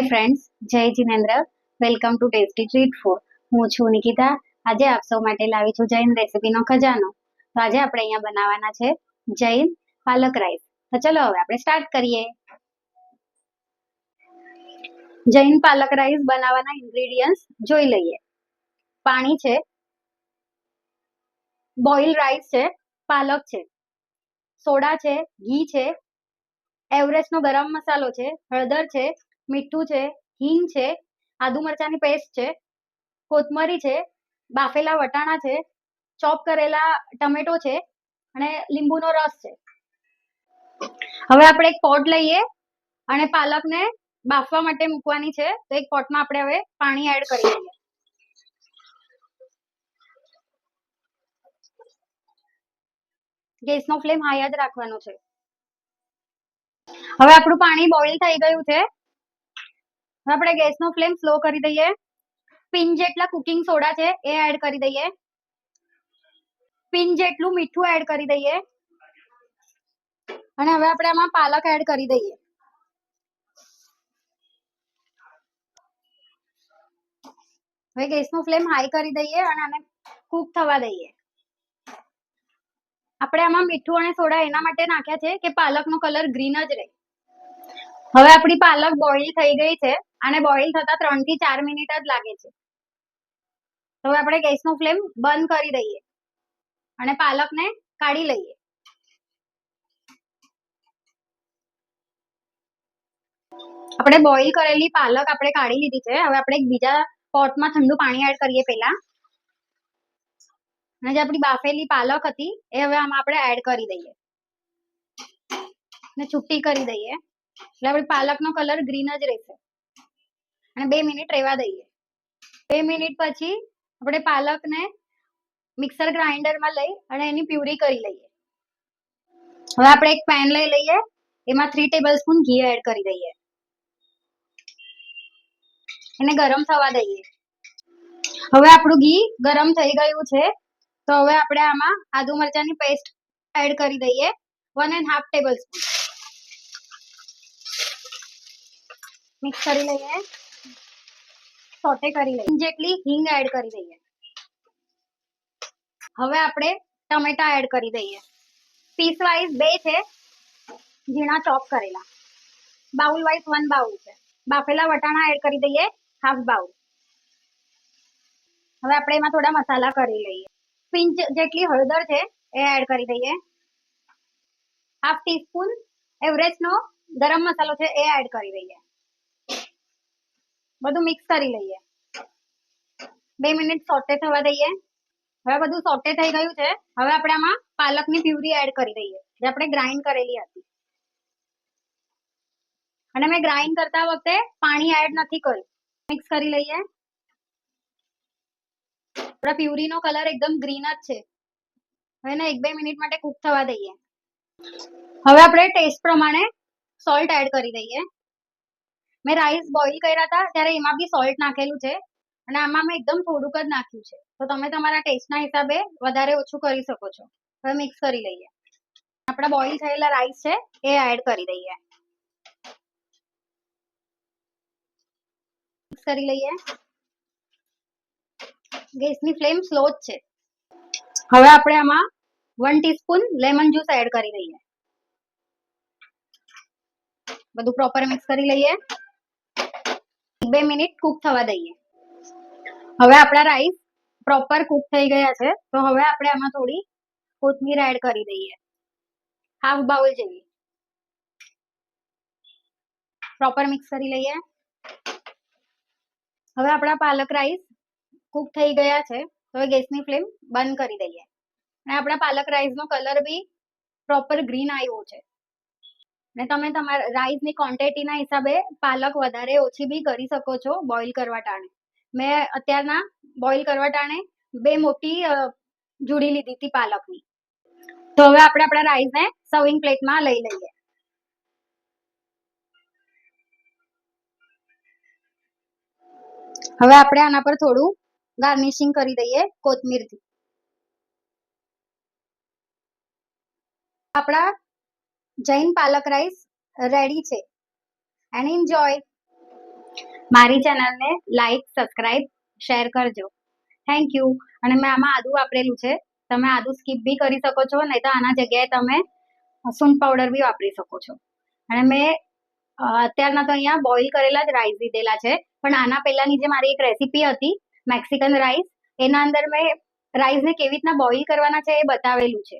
Hi friends, જય Jinendra. Welcome to tasty treat food. હું છું નિકિતા. આજે આપ સૌ માટે લાવી છું જૈન રેસીપીનો ખજાનો. તો આજે આપણે અહીંયા બનાવવાના છે જૈન પાલક રાઈસ. તો ચલો હવે આપણે સ્ટાર્ટ કરીએ. જૈન પાલક રાઈસ બનાવવાના ઇન્ગ્રેડિયન્ટ્સ જોઈ લઈએ. પાણી છે, બોઇલ રાઈસ છે, પાલક છે, સોડા છે, ઘી છે, એવરેસ્ટનો ગરમ મસાલો છે, હળદર છે, મીઠું છે, હિંગ છે, આદુ મરચાની પેસ્ટ છે, કોથમરી છે, બાફેલા વટાણા છે, ચોપ કરેલા ટમેટો છે અને લીંબુનો રસ છે. હવે આપણે એક પોટ લઈએ અને પાલકને બાફવા માટે મૂકવાની છે. તો એક પોટમાં આપણે હવે પાણી એડ કરી દઈએ. ગેસનો ફ્લેમ હાઈ જ રાખવાનો છે. હવે આપણું પાણી બોઇલ થઈ ગયું છે. હવે આપણે ગેસનો ફ્લેમ સ્લો કરી દઈએ. પિંચ જેટલા કુકિંગ સોડા છે એ એડ કરી દઈએ. પિંચ જેટલું મીઠું એડ કરી દઈએ અને હવે આપણે આમાં પાલક એડ કરી દઈએ. હવે ગેસનો ફ્લેમ હાઈ કરી દઈએ અને આને કુક થવા દઈએ. આપણે આમાં મીઠું અને સોડા એના માટે નાખ્યા છે કે પાલકનો કલર ગ્રીન જ રહે. હવે આપણી પાલક બોઇલ થઈ ગઈ છે અને બોઇલ થતા 3 થી 4 મિનિટ જ લાગે છે. હવે આપણે ગેસનો ફ્લેમ બંધ કરી દઈએ અને પાલકને કાઢી લઈએ. આપણે બોઇલ કરેલી પાલક આપણે કાઢી લીધી છે. હવે આપણે એક બીજા પોટમાં ઠંડુ પાણી એડ કરીએ પહેલા. અને જે આપણી બાફેલી પાલક હતી એ હવે આમાં આપણે એડ કરી દઈએ ને છુટ્ટી કરી દઈએ. એટલે આપણી પાલકનો કલર ગ્રીન જ રહેશે અને 2 મિનિટ રહેવા દઈએ. 2 મિનિટ પછી આપણે પાલકને મિક્સર ગ્રાઇન્ડરમાં લઈ અને એની પ્યુરી કરી લઈએ. હવે આપણે એક પેન લઈ લઈએ, એમાં 3 ટેબલસ્પૂન ઘી એડ કરી દઈએ, એને ગરમ થવા દઈએ. હવે આપણું ઘી ગરમ થઈ ગયું છે. તો હવે આપણે આમાં આદુ મરચાની પેસ્ટ એડ કરી દઈએ, 1.5 ટેબલસ્પૂન. મિક્સ કરી લઈએ, સોટે કરી લઈએ. જેટલી હિંગ એડ કરી દઈએ. હવે આપણે ટમેટા એડ કરી દઈએ. પીસ વાઇઝ 2 છે, ઝીણા ચોપ કરેલા. બાઉલ વાઇઝ 1 બાઉલ છે. બાફેલા વટાણા એડ કરી દઈએ, હાફ બાઉલ. હવે આપણે એમાં થોડા મસાલા કરી લઈએ. પિંચ જેટલી હળદર છે એ એડ કરી દઈએ. હાફ ટીસ્પૂન એવરેસ્ટનો ગરમ મસાલો છે એ એડ કરી દઈએ. બધું મિક્સ કરી લઈએ. 2 મિનિટ સોટે થવા દઈએ. હવે બધું સોટે થઈ ગયું છે. હવે આપણે આમાં પાલકની પ્યુરી એડ કરી દઈએ, જે આપણે ગ્રાઇન્ડ કરેલી હતી. અને મેં ગ્રાઇન્ડ કરતા વખતે પાણી એડ નથી કર્યું. મિક્સ કરી લઈએ. આપણા પ્યુરીનો કલર એકદમ ગ્રીન જ છે. હવે એને 1-2 મિનિટ માટે કુક થવા દઈએ. હવે આપણે ટેસ્ટ પ્રમાણે સોલ્ટ એડ કરી દઈએ. મેં રાઈસ બોઇલ કર્યા હતા ત્યારે એમાં બી સોલ્ટ નાખેલું છે અને આમાં મેં એકદમ થોડુંક જ નાખ્યું છે. તો તમે તમારા ટેસ્ટના હિસાબે વધારે ઓછું કરી શકો છો. હવે મિક્સ કરી લઈએ. આપણા બોઇલ થયેલા રાઈસ છે એ એડ કરી દઈએ. મિક્સ કરી લઈએ. ગેસની ફ્લેમ સ્લો જ છે. હવે આપણે આમાં 1 ટીસ્પૂન લેમન જ્યુસ એડ કરી દઈએ. બધું પ્રોપર મિક્સ કરી લઈએ. 2 મિનિટ કુક થવા દઈએ. હવે આપણા રાઈસ પ્રોપર કુક થઈ ગયા છે. તો હવે આપણે આમાં થોડી કોથમીર એડ કરી દઈએ, હાફ બાઉલ જેવી. પ્રોપર મિક્સ કરી લઈએ. હવે આપણા પાલક રાઈસ કુક થઈ ગયા છે. તો હવે ગેસની ફ્લેમ બંધ કરી દઈએ. અને આપણા પાલક રાઈસનો કલર બી પ્રોપર ગ્રીન આવ્યો છે. અને તમે તમારા રાઈસની ક્વોન્ટિટીના હિસાબે પાલક વધારે ઓછી બી કરી શકો છો બોઇલ કરવા ટાણે. મેં અત્યારના બોઇલ કરવા ટાણે 2 મોટી જુડી લીધી હતી પાલકની. તો હવે આપણે આપણા રાઈસને સર્વિંગ પ્લેટમાં લઈ લઈએ. હવે આપણે આના પર થોડું ગાર્નિશિંગ કરી દઈએ કોથમીરથી. આપણા જૈન પાલક રાઈસ રેડી છે. And enjoy. મારી ચેનલને લાઈક, સબસ્ક્રાઇબ, શેર કરજો. Thank you. અને મેં આમાં આદુ વાપરેલું છે. તમે આદુ સ્કીપ બી કરી શકો છો, નહીં તો આના જગ્યાએ તમે સૂંઠ પાવડર બી વાપરી શકો છો. અને મેં અત્યારના તો અહીંયા બોઇલ કરેલા જ રાઈસ લીધેલા છે, પણ આના પહેલાની જે મારી એક રેસીપી હતી મેક્સિકન રાઈસ, એના અંદર મેં રાઈસને કેવી રીતના બોઇલ કરવાના છે એ બતાવેલું છે.